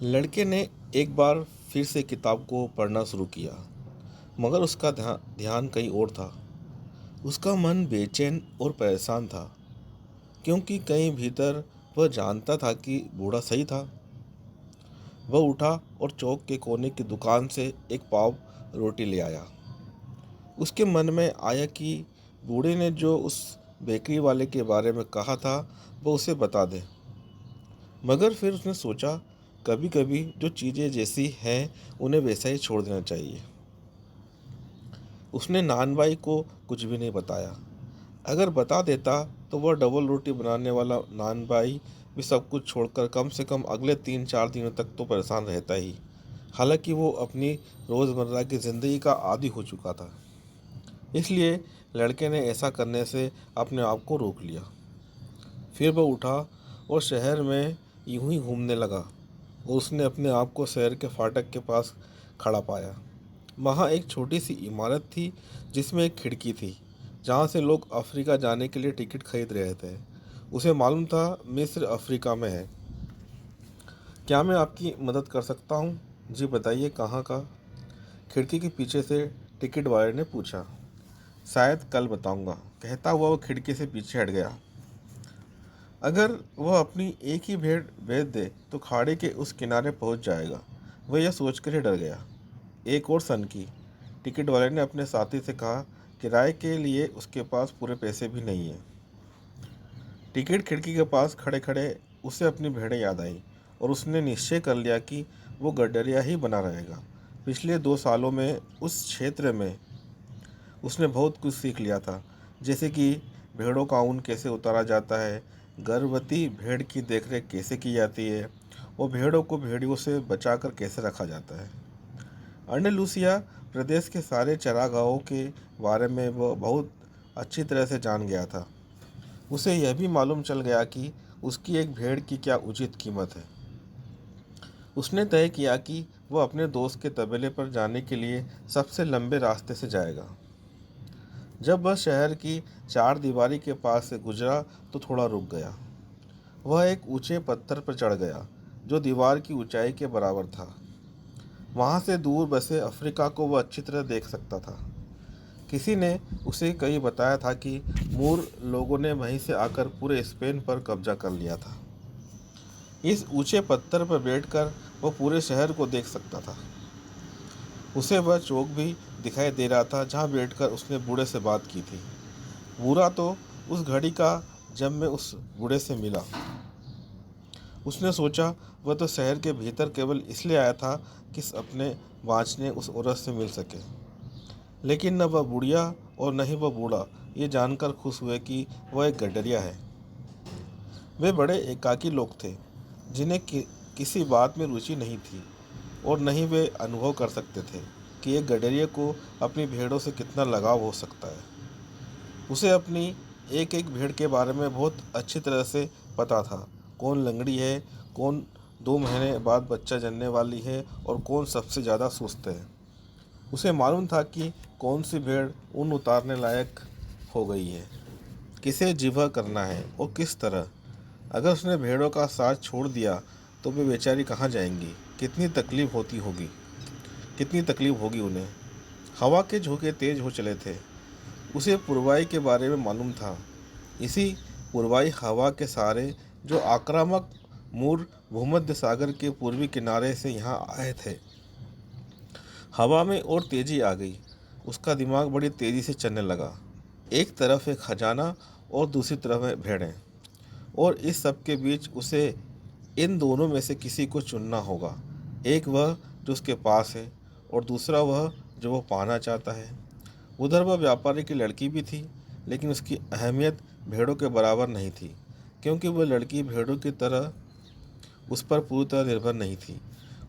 लड़के ने एक बार फिर से किताब को पढ़ना शुरू किया, मगर उसका ध्यान कहीं और था। उसका मन बेचैन और परेशान था, क्योंकि कहीं भीतर वह जानता था कि बूढ़ा सही था। वह उठा और चौक के कोने की दुकान से एक पाव रोटी ले आया। उसके मन में आया कि बूढ़े ने जो उस बेकरी वाले के बारे में कहा था वह उसे बता दे। मगर फिर उसने सोचा, कभी कभी जो चीज़ें जैसी हैं उन्हें वैसा ही छोड़ देना चाहिए। उसने नानबाई को कुछ भी नहीं बताया। अगर बता देता तो वह डबल रोटी बनाने वाला नानबाई भी सब कुछ छोड़कर कम से कम अगले 3-4 दिनों तक तो परेशान रहता ही। हालांकि वो अपनी रोज़मर्रा की ज़िंदगी का आदी हो चुका था। इसलिए लड़के ने ऐसा करने से अपने आप को रोक लिया। फिर वह उठा और शहर में यूं ही घूमने लगा और उसने अपने आप को शहर के फाटक के पास खड़ा पाया। वहाँ एक छोटी सी इमारत थी, जिसमें एक खिड़की थी जहाँ से लोग अफ्रीका जाने के लिए टिकट खरीद रहे थे। उसे मालूम था मिस्र अफ्रीका में है। क्या मैं आपकी मदद कर सकता हूँ? जी बताइए, कहाँ का? खिड़की के पीछे से टिकट वाले ने पूछा। शायद कल बताऊंगा, कहता हुआ वह खिड़की से पीछे हट गया। अगर वह अपनी एक ही भेड़ बेच दे तो खाड़ी के उस किनारे पहुंच जाएगा। वह यह सोचकर ही डर गया। एक और सनकी। टिकट वाले ने अपने साथी से कहा, किराए के लिए उसके पास पूरे पैसे भी नहीं है। टिकट खिड़की के पास खड़े खड़े उसे अपनी भेड़ें याद आई और उसने निश्चय कर लिया कि वो गडरिया ही बना रहेगा। पिछले 2 सालों में उस क्षेत्र में उसने बहुत कुछ सीख लिया था, जैसे कि भेड़ों का ऊन कैसे उतारा जाता है, गर्भवती भेड़ की देखरेख कैसे की जाती है और भेड़ों को भेड़ियों से बचाकर कैसे रखा जाता है। अंडलूसिया प्रदेश के सारे चरागाहों के बारे में वह बहुत अच्छी तरह से जान गया था। उसे यह भी मालूम चल गया कि उसकी एक भेड़ की क्या उचित कीमत है। उसने तय किया कि वह अपने दोस्त के तबेले पर जाने के लिए सबसे लंबे रास्ते से जाएगा। जब वह शहर की चार दीवारी के पास से गुजरा तो थोड़ा रुक गया। वह एक ऊंचे पत्थर पर चढ़ गया जो दीवार की ऊंचाई के बराबर था। वहां से दूर बसे अफ्रीका को वह अच्छी तरह देख सकता था। किसी ने उसे कहीं बताया था कि मूर लोगों ने वहीं से आकर पूरे स्पेन पर कब्जा कर लिया था। इस ऊंचे पत्थर पर बैठकर वह पूरे शहर को देख सकता था। उसे वह चौक भी दिखाई दे रहा था जहाँ बैठकर उसने बूढ़े से बात की थी। बुरा तो उस घड़ी का जब मैं उस बूढ़े से मिला। उसने सोचा, वह तो शहर के भीतर केवल इसलिए आया था कि अपने बाँचने उस औरत से मिल सके। लेकिन न वह बुढ़िया और न ही वह बूढ़ा ये जानकर खुश हुए कि वह एक गडरिया है। वे बड़े एकाकी लोग थे, जिन्हें किसी बात में रुचि नहीं थी और न ही वे अनुभव कर सकते थे कि एक गडरिया को अपनी भेड़ों से कितना लगाव हो सकता है। उसे अपनी एक एक भेड़ के बारे में बहुत अच्छी तरह से पता था। कौन लंगड़ी है, कौन 2 महीने बाद बच्चा जनने वाली है और कौन सबसे ज़्यादा सुस्त है। उसे मालूम था कि कौन सी भेड़ ऊन उतारने लायक हो गई है, किसे जिबा करना है और किस तरह। अगर उसने भेड़ों का साथ छोड़ दिया तो वे बेचारी कहाँ जाएंगी, कितनी तकलीफ होगी उन्हें। हवा के झोंके तेज हो चले थे। उसे पुरवाई के बारे में मालूम था। इसी पुरवाई हवा के सहारे जो आक्रामक मूर भूमध्य सागर के पूर्वी किनारे से यहाँ आए थे। हवा में और तेजी आ गई। उसका दिमाग बड़ी तेजी से चलने लगा। एक तरफ एक खजाना और दूसरी तरफ है भेड़ें, और इस सब के बीच उसे इन दोनों में से किसी को चुनना होगा। एक वह जो उसके पास है और दूसरा वह जो वह पाना चाहता है। उधर वह व्यापारी की लड़की भी थी, लेकिन उसकी अहमियत भेड़ों के बराबर नहीं थी, क्योंकि वह लड़की भेड़ों की तरह उस पर पूरी तरह निर्भर नहीं थी।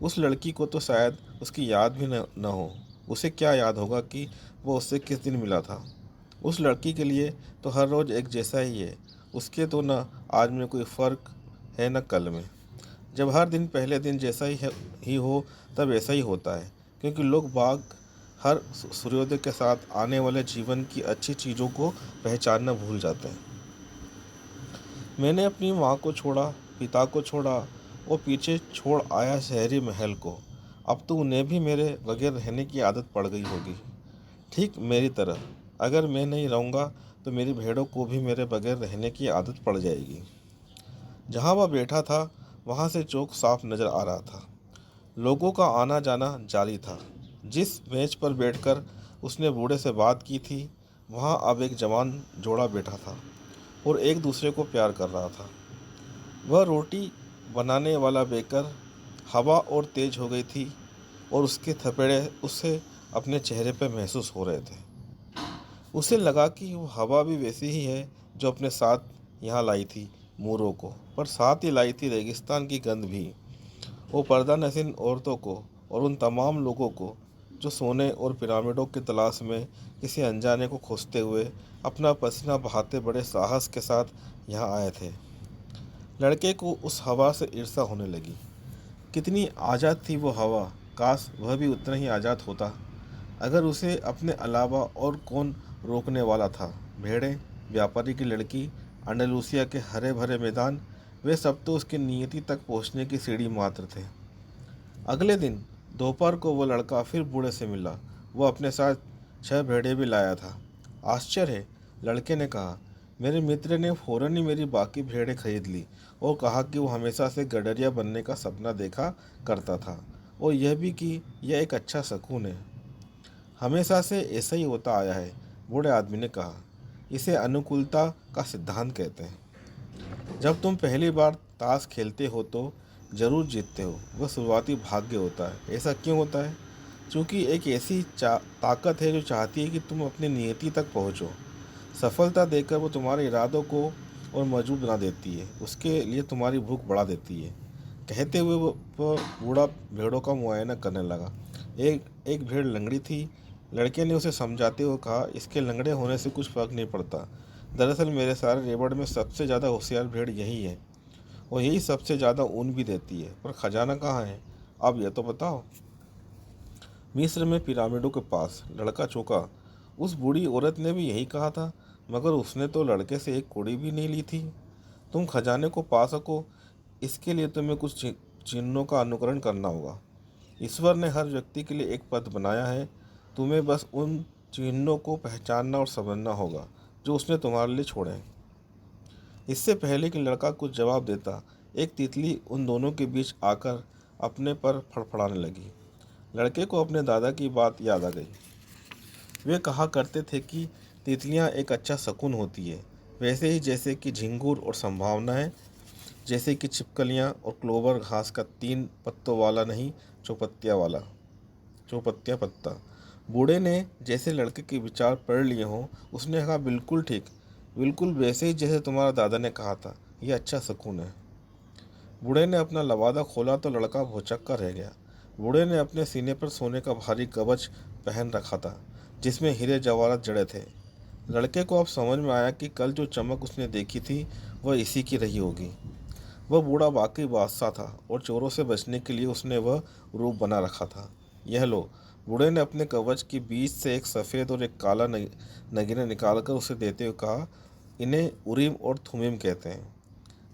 उस लड़की को तो शायद उसकी याद भी न हो। उसे क्या याद होगा कि वह उससे किस दिन मिला था। उस लड़की के लिए तो हर रोज़ एक जैसा ही है। उसके तो न आज में कोई फ़र्क है न कल में। जब हर दिन पहले दिन जैसा ही हो तब ऐसा ही होता है, क्योंकि लोग बाग हर सूर्योदय के साथ आने वाले जीवन की अच्छी चीज़ों को पहचानना भूल जाते हैं। मैंने अपनी माँ को छोड़ा, पिता को छोड़ा वो पीछे छोड़ आया शहरी महल को। अब तो उन्हें भी मेरे बगैर रहने की आदत पड़ गई होगी, ठीक मेरी तरह। अगर मैं नहीं रहूँगा तो मेरी भेड़ों को भी मेरे बगैर रहने की आदत पड़ जाएगी। जहाँ वह बैठा था वहाँ से चौक साफ नजर आ रहा था। लोगों का आना जाना जारी था। जिस मेज पर बैठकर उसने बूढ़े से बात की थी, वहाँ अब एक जवान जोड़ा बैठा था और एक दूसरे को प्यार कर रहा था। वह रोटी बनाने वाला बेकर हवा और तेज हो गई थी और उसके थपेड़े उसे अपने चेहरे पर महसूस हो रहे थे। उसे लगा कि वो हवा भी वैसी ही है जो अपने साथ यहाँ लाई थी मूरों को, पर साथ ही लाई थी रेगिस्तान की गंध भी। वो पर्दा नसीन औरतों को और उन तमाम लोगों को जो सोने और पिरामिडों की तलाश में किसी अनजाने को खोजते हुए अपना पसीना बहाते बड़े साहस के साथ यहाँ आए थे। लड़के को उस हवा से ईर्ष्या होने लगी। कितनी आज़ाद थी वो हवा, काश वह भी उतना ही आज़ाद होता। अगर उसे अपने अलावा और कौन रोकने वाला था। भेड़ें, व्यापारी की लड़की, अंडलूसिया के हरे भरे मैदान, वे सब तो उसकी नियति तक पहुंचने की सीढ़ी मात्र थे। अगले दिन दोपहर को वो लड़का फिर बूढ़े से मिला। वो अपने साथ 6 भेड़ें भी लाया था। आश्चर्य है, लड़के ने कहा। मेरे मित्र ने फौरन ही मेरी बाकी भेड़ें खरीद ली और कहा कि वो हमेशा से गडरिया बनने का सपना देखा करता था और यह भी कि यह एक अच्छा शकुन है। हमेशा से ऐसा ही होता आया है, बूढ़े आदमी ने कहा। इसे अनुकूलता का सिद्धांत कहते हैं। जब तुम पहली बार ताश खेलते हो तो जरूर जीतते हो। वह शुरुआती भाग्य होता है। ऐसा क्यों होता है? क्योंकि एक ऐसी ताकत है जो चाहती है कि तुम अपनी नियति तक पहुंचो। सफलता देकर वो तुम्हारे इरादों को और मजबूत बना देती है, उसके लिए तुम्हारी भूख बढ़ा देती है। कहते हुए वो बूढ़ा भेड़ों का मुआयना करने लगा। एक एक भेड़ लंगड़ी थी। लड़के ने उसे समझाते हुए कहा, इसके लंगड़े होने से कुछ फर्क नहीं पड़ता। दरअसल मेरे सारे रेवड़ में सबसे ज़्यादा होशियार भेड़ यही है और यही सबसे ज़्यादा ऊन भी देती है। पर खजाना कहाँ है? अब यह तो बताओ। मिस्र में पिरामिडों के पास। लड़का चौंका। उस बूढ़ी औरत ने भी यही कहा था, मगर उसने तो लड़के से एक कौड़ी भी नहीं ली थी। तुम खजाने को पा सको, इसके लिए तुम्हें कुछ चिन्हों का अनुकरण करना होगा। ईश्वर ने हर व्यक्ति के लिए एक पथ बनाया है। तुम्हें बस उन चिन्हों को पहचानना और समझना होगा जो उसने तुम्हारे लिए छोड़े हैं। इससे पहले कि लड़का कुछ जवाब देता, एक तितली उन दोनों के बीच आकर अपने पर फड़फड़ाने लगी। लड़के को अपने दादा की बात याद आ गई। वे कहा करते थे कि तितलियां एक अच्छा शकुन होती है, वैसे ही जैसे कि झिंगुर और संभावना है, जैसे कि छिपकलियां और क्लोवर घास का 3 पत्तों वाला नहीं, चौपत्तिया पत्ता। बूढ़े ने जैसे लड़के के विचार पढ़ लिए हों, उसने कहा, बिल्कुल ठीक, बिल्कुल वैसे ही जैसे तुम्हारा दादा ने कहा था। यह अच्छा शकुन है। बूढ़े ने अपना लवादा खोला तो लड़का भौचक्का रह गया। बूढ़े ने अपने सीने पर सोने का भारी कवच पहन रखा था जिसमें हीरे जवाहरात जड़े थे। लड़के को अब समझ में आया कि कल जो चमक उसने देखी थी वह इसी की रही होगी। वह बूढ़ा वाकई बादशाह था और चोरों से बचने के लिए उसने वह रूप बना रखा था। यह लो। बूढ़े ने अपने कवच के बीच से एक सफ़ेद और एक काला नगीना निकालकर उसे देते हुए कहा, इन्हें उरीम और थुमीम कहते हैं।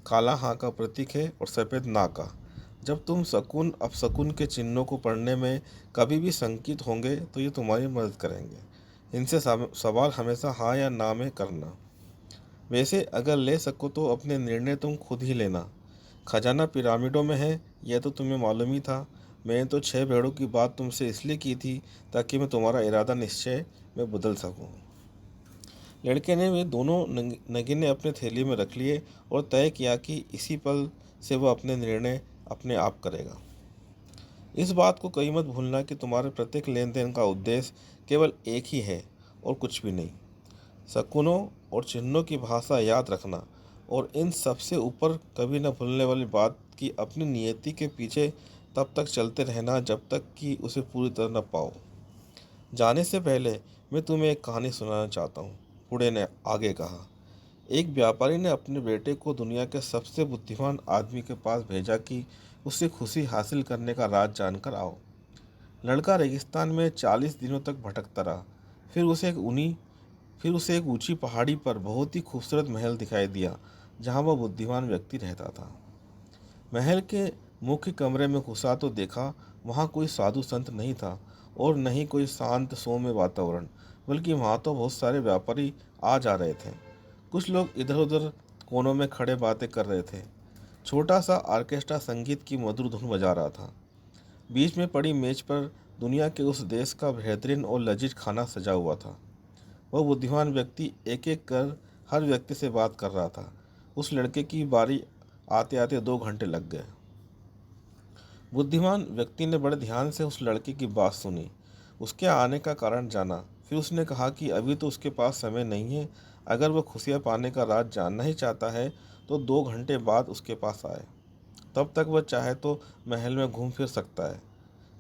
काला हाँ का प्रतीक है और सफ़ेद ना का। जब तुम शकुन अपशकुन के चिन्हों को पढ़ने में कभी भी शंकित होंगे तो ये तुम्हारी मदद करेंगे। इनसे सवाल हमेशा हाँ या ना में करना। वैसे अगर ले सको तो अपने निर्णय तुम खुद ही लेना। खजाना पिरामिडों में है, यह तो तुम्हें मालूम ही था। मैंने तो 6 भेड़ों की बात तुमसे इसलिए की थी ताकि मैं तुम्हारा इरादा निश्चय में बदल सकूं। लड़के ने वे दोनों नगीने अपने थैली में रख लिए और तय किया कि इसी पल से वह अपने निर्णय अपने आप करेगा। इस बात को कहीं मत भूलना कि तुम्हारे प्रत्येक लेन देन का उद्देश्य केवल एक ही है और कुछ भी नहीं। शकुनों और चिन्हों की भाषा याद रखना और इन सबसे ऊपर कभी न भूलने वाली बात कि अपनी नियति के पीछे तब तक चलते रहना जब तक कि उसे पूरी तरह न पाओ। जाने से पहले मैं तुम्हें एक कहानी सुनाना चाहता हूँ, बूढ़े ने आगे कहा। एक व्यापारी ने अपने बेटे को दुनिया के सबसे बुद्धिमान आदमी के पास भेजा कि उससे खुशी हासिल करने का राज जानकर आओ। लड़का रेगिस्तान में 40 दिनों तक भटकता रहा। फिर उसे एक ऊंची पहाड़ी पर बहुत ही खूबसूरत महल दिखाई दिया जहाँ वह बुद्धिमान व्यक्ति रहता था। महल के मुख्य कमरे में घुसा तो देखा वहाँ कोई साधु संत नहीं था और न ही कोई शांत सौम्य वातावरण, बल्कि वहाँ तो बहुत सारे व्यापारी आ जा रहे थे। कुछ लोग इधर उधर कोनों में खड़े बातें कर रहे थे। छोटा सा ऑर्केस्ट्रा संगीत की मधुर धुन बजा रहा था। बीच में पड़ी मेज पर दुनिया के उस देश का बेहतरीन और लजीज खाना सजा हुआ था। वह बुद्धिमान व्यक्ति एक एक कर हर व्यक्ति से बात कर रहा था। उस लड़के की बारी आते आते 2 घंटे लग गए। बुद्धिमान व्यक्ति ने बड़े ध्यान से उस लड़के की बात सुनी, उसके आने का कारण जाना। फिर उसने कहा कि अभी तो उसके पास समय नहीं है। अगर वह खुशियाँ पाने का राज जानना ही चाहता है तो 2 घंटे बाद उसके पास आए। तब तक वह चाहे तो महल में घूम फिर सकता है।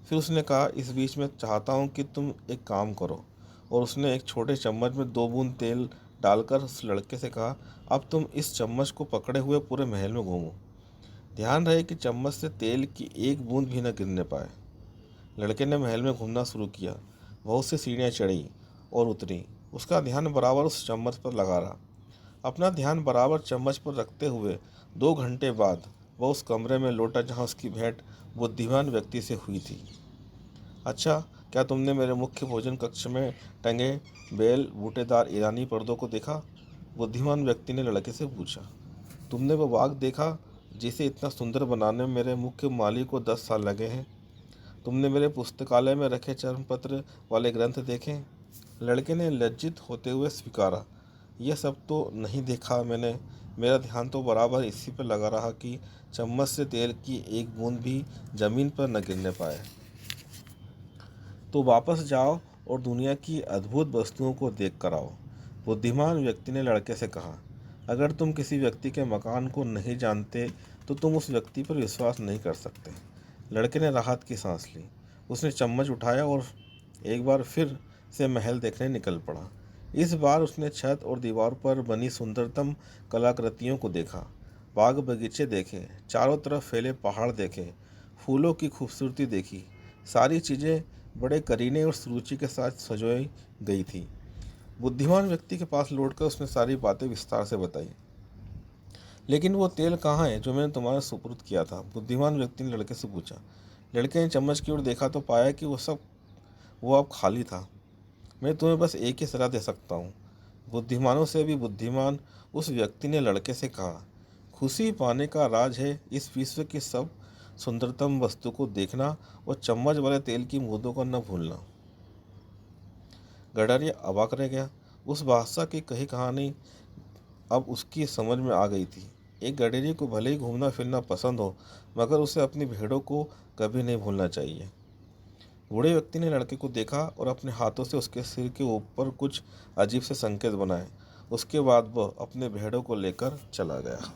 फिर उसने कहा, इस बीच में चाहता हूँ कि तुम एक काम करो। और उसने एक छोटे चम्मच में 2 बूंद तेल डालकर उस लड़के से कहा, अब तुम इस चम्मच को पकड़े हुए पूरे महल में घूमो। ध्यान रहे कि चम्मच से तेल की एक बूंद भी न गिरने पाए। लड़के ने महल में घूमना शुरू किया। बहुत सी सीढ़ियाँ चढ़ी और उतरी। उसका ध्यान बराबर उस चम्मच पर लगा रहा। अपना ध्यान बराबर चम्मच पर रखते हुए 2 घंटे बाद वह उस कमरे में लौटा जहाँ उसकी भेंट बुद्धिमान व्यक्ति से हुई थी। अच्छा, क्या तुमने मेरे मुख्य भोजन कक्ष में टंगे बेल बूटेदार ईरानी पर्दों को देखा? बुद्धिमान व्यक्ति ने लड़के से पूछा। तुमने वो बाग देखा जिसे इतना सुंदर बनाने में मेरे मुख्य माली को 10 साल लगे हैं? तुमने मेरे पुस्तकालय में रखे चर्मपत्र वाले ग्रंथ देखे? लड़के ने लज्जित होते हुए स्वीकारा, यह सब तो नहीं देखा मैंने। मेरा ध्यान तो बराबर इसी पर लगा रहा कि चम्मच से तेल की एक बूंद भी जमीन पर न गिरने पाए। तो वापस जाओ और दुनिया की अद्भुत वस्तुओं को देख कर आओ, बुद्धिमान व्यक्ति ने लड़के से कहा। अगर तुम किसी व्यक्ति के मकान को नहीं जानते तो तुम उस व्यक्ति पर विश्वास नहीं कर सकते। लड़के ने राहत की सांस ली। उसने चम्मच उठाया और एक बार फिर से महल देखने निकल पड़ा। इस बार उसने छत और दीवार पर बनी सुंदरतम कलाकृतियों को देखा। बाग बगीचे देखे, चारों तरफ फैले पहाड़ देखे, फूलों की खूबसूरती देखी। सारी चीज़ें बड़े करीने और रुचि के साथ सजाई गई थी। बुद्धिमान व्यक्ति के पास लौटकर उसने सारी बातें विस्तार से बताई। लेकिन वो तेल कहाँ है जो मैंने तुम्हारे सुपुर्द किया था? बुद्धिमान व्यक्ति ने लड़के से पूछा। लड़के ने चम्मच की ओर देखा तो पाया कि वो अब खाली था। मैं तुम्हें बस एक ही सलाह दे सकता हूँ, बुद्धिमानों से भी बुद्धिमान उस व्यक्ति ने लड़के से कहा। खुशी पाने का राज है इस विश्व की सब सुंदरतम वस्तु को देखना और चम्मच वाले तेल की बूंदों को न भूलना। गडरिया अवाक रह गया। उस बादशाह की कही कहानी अब उसकी समझ में आ गई थी। एक गडरिये को भले ही घूमना फिरना पसंद हो, मगर उसे अपनी भेड़ों को कभी नहीं भूलना चाहिए। बूढ़े व्यक्ति ने लड़के को देखा और अपने हाथों से उसके सिर के ऊपर कुछ अजीब से संकेत बनाए। उसके बाद वह अपने भेड़ों को लेकर चला गया।